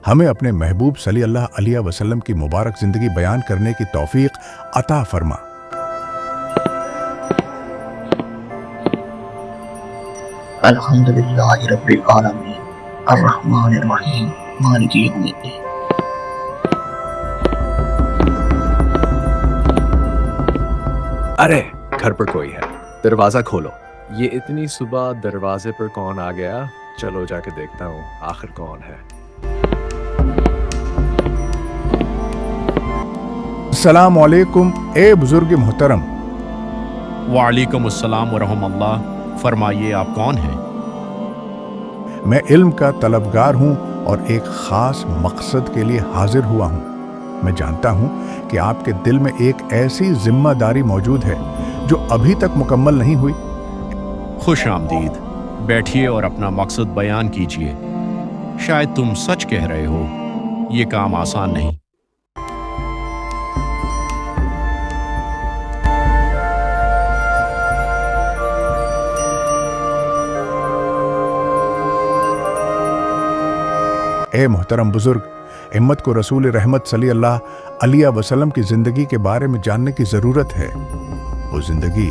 हमें अपने महबूब सल्लल्लाहु अलैहि वसल्लम की मुबारक ज़िंदगी बयान करने की तौफीक अता फरमा। अल्हम्दुलिल्लाहि रब्बिल आलमीन अर्रहमानिर रहीम मालिकि यौमिद्दीन। अरे घर पर कोई है, दरवाजा खोलो। ये इतनी सुबह दरवाजे पर कौन आ गया? चलो जाके देखता हूँ आखिर कौन है। अस्सलाम वालेकुम ए बुजुर्ग मोहतरम। वालेकुम अस्सलाम व रहमतुल्लाह। फरमाइए, आप कौन हैं? मैं इल्म का तलबगार हूँ और एक ख़ास मकसद के लिए हाजिर हुआ हूँ। मैं जानता हूँ कि आपके दिल में एक ऐसी जिम्मेदारी मौजूद है जो अभी तक मुकम्मल नहीं हुई। खुश आमदीद। बैठिए और अपना मकसद बयान कीजिए। शायद तुम सच कह रहे हो, ये काम आसान नहीं। ए मोहतरम बुजुर्ग, हिम्मत को रसूल रहमत सल्लल्लाहु अलैहि वसल्लम की ज़िंदगी के बारे में जानने की ज़रूरत है। वो ज़िंदगी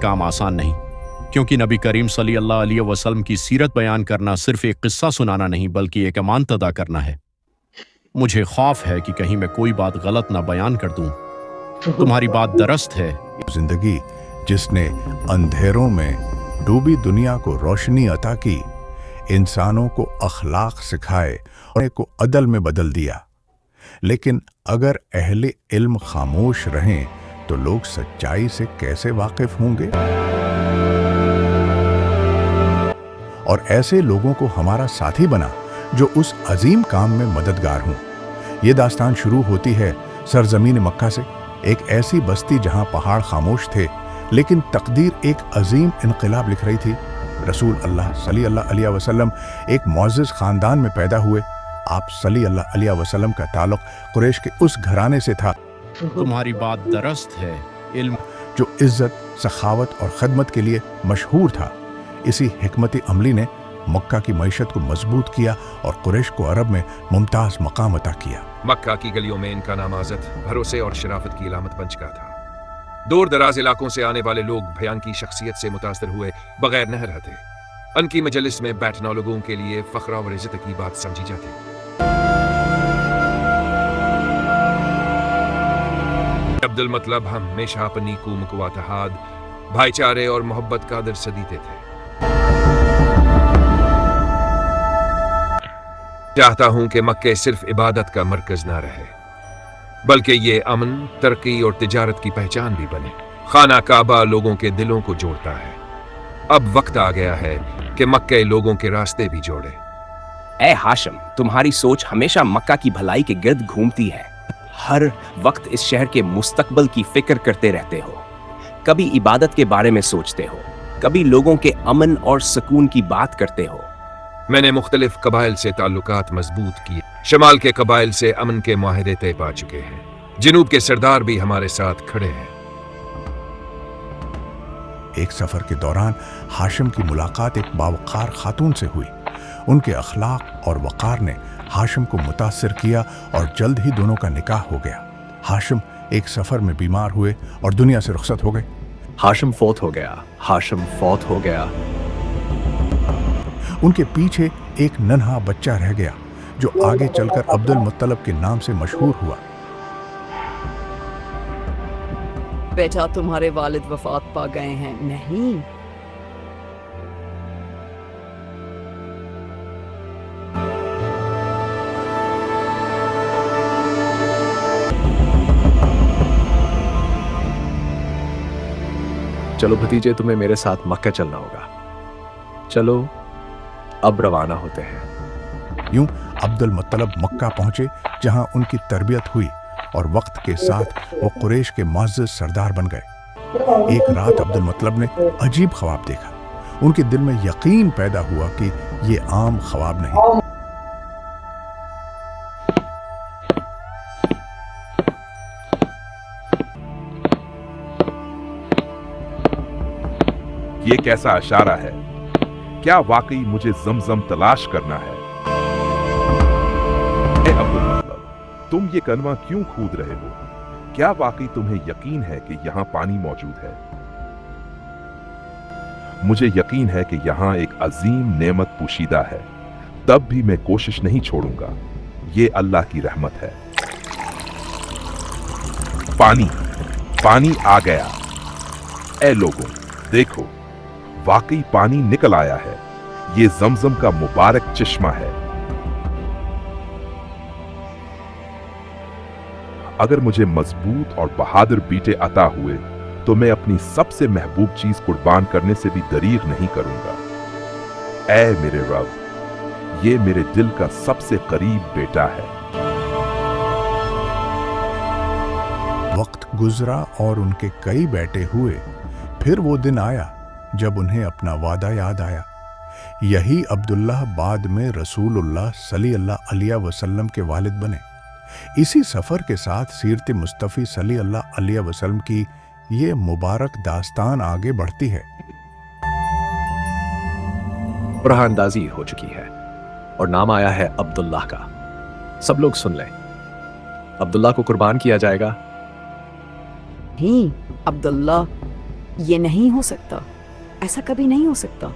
काम आसान नहीं, क्योंकि नबी करीम सल्लल्लाहु अलैहि वसल्लम की सीरत बयान करना सिर्फ एक किस्सा सुनाना नहीं, बल्कि एक अमानत अदा करना है। मुझे खौफ है कि कहीं मैं कोई बात गलत ना बयान कर दूं। तुम्हारी बात दुरुस्त है। ज़िंदगी जिसने अंधेरों में डूबी दुनिया को रोशनी अता की, इंसानों को अखलाक सिखाए और को अदल में बदल दिया। लेकिन अगर अहले इल्म खामोश रहें तो लोग सच्चाई से कैसे वाकिफ होंगे? और ऐसे लोगों को हमारा साथी बना जो उस अजीम काम में मददगार हों। ये दास्तान शुरू होती है सरजमीन मक्का से, एक ऐसी बस्ती जहां पहाड़ खामोश थे, लेकिन तकदीर एक अजीम इनकलाब लिख रही थी। रसूल अल्लाह सल्लल्लाहु अलैहि वसल्लम एक मुअज़्ज़ज़ ख़ानदान में पैदा हुए। आप सल्लल्लाहु अलैहि वसल्लम का ताल्लुक़ कुरैश के उस घराने से था तुम्हारी बात दुरुस्त है। इल्म जो इज़्ज़त, सखावत और खदमत के लिए मशहूर था। इसी हिकमत अमली ने मक्का की मईशत को मजबूत किया और कुरैश को अरब में मुमताज़ मकाम अता किया। मक्का की गलियों में इनका नामाज़त भरोसे और शराफत की इलामत बन चुका था। दूर दराज इलाकों से आने वाले लोग भयान की शख्सियत से मुतासर हुए बगैर न रहते। उनकी मजलिस में बैठना लोगों के लिए फख्र और इज्जत की बात समझी जाती। अब्दुल मतलब हमेशा अपनी कूम कुवातहाद, भाईचारे और मोहब्बत का दर्स देते थे। चाहता हूं कि मक्के सिर्फ इबादत का मरकज ना रहे, बल्कि ये अमन, तरक्की और तिजारत की पहचान भी बने। खाना काबा लोगों के दिलों को जोड़ता है। अब वक्त आ गया है कि मक्के लोगों के रास्ते भी जोड़े। ए हाशिम, तुम्हारी सोच हमेशा मक्का की भलाई के गिर्द घूमती है। हर वक्त इस शहर के मुस्तकबल की फिक्र करते रहते हो। कभी इबादत के बारे में सोचते हो, कभी लोगों के अमन और सुकून की बात करते हो। मैंने मुख्तलिफ कबाइल से ताल्लुकात मजबूत किए। शमाल के कबाइल से अमन के मुआहदे तय पा चुके हैं। जनूब के सरदार भी हमारे साथ खड़े हैं। एक सफर के दौरान हाशिम की मुलाकात एक बावकार खातून से हुई। उनके अखलाक और वकार ने हाशिम को मुतासिर किया और जल्द ही दोनों का निकाह हो गया। हाशिम एक सफर में बीमार हुए और दुनिया से रुखसत हो गए। हाशिम फौत हो गया। हाशिम फौत हो गया। उनके पीछे एक नन्हा बच्चा रह गया जो आगे चलकर अब्दुल मुत्तलब के नाम से मशहूर हुआ। बेटा, तुम्हारे वालिद वफात पा गए हैं। नहीं, चलो भतीजे, तुम्हें मेरे साथ मक्का चलना होगा। चलो अब रवाना होते हैं। यूं अब्दुल मुत्तलब मक्का पहुंचे, जहां उनकी तरबियत हुई और वक्त के साथ वो कुरैश के मुअज़्ज़ज़ सरदार बन गए। एक रात अब्दुल मुत्तलब ने अजीब ख्वाब देखा। उनके दिल में यकीन पैदा हुआ कि ये आम ख्वाब नहीं। ये कैसा इशारा है? क्या वाकई मुझे ज़मज़म तलाश करना है? तुम ये कनवा क्यों खूद रहे हो? क्या वाकई तुम्हें यकीन है कि यहाँ पानी मौजूद है? मुझे यकीन है कि यहाँ एक अजीम नेमत पोशीदा है, तब भी मैं कोशिश नहीं छोड़ूंगा। ये अल्लाह की रहमत है। पानी, पानी आ गया। ऐ लोगों, देखो, वाकई पानी निकल आया है। ये जमजम का मुबारक चश्मा है। अगर मुझे मजबूत और बहादुर बेटे अता हुए तो मैं अपनी सबसे महबूब चीज कुर्बान करने से भी दरीग नहीं करूंगा। ऐ मेरे रब, ये मेरे दिल का सबसे करीब बेटा है। वक्त गुजरा और उनके कई बेटे हुए। फिर वो दिन आया जब उन्हें अपना वादा याद आया। यही अब्दुल्लाह बाद में रसूलुल्लाह सल्लल्लाहु अलैहि वसल्लम के वालिद बने। इसी सफर के साथ सीरत मुस्तफ़ी सल्लल्लाहु अलैहि वसल्लम की ये मुबारक दास्तान आगे बढ़ती है। बुरहानदाजी हो चुकी है और नाम आया है अब्दुल्लाह का। सब लोग सुन लें, अब्दुल्लाह को कुर्बान किया जाएगा। नहीं अब्दुल्ला, ये नहीं हो सकता, ऐसा कभी नहीं हो सकता।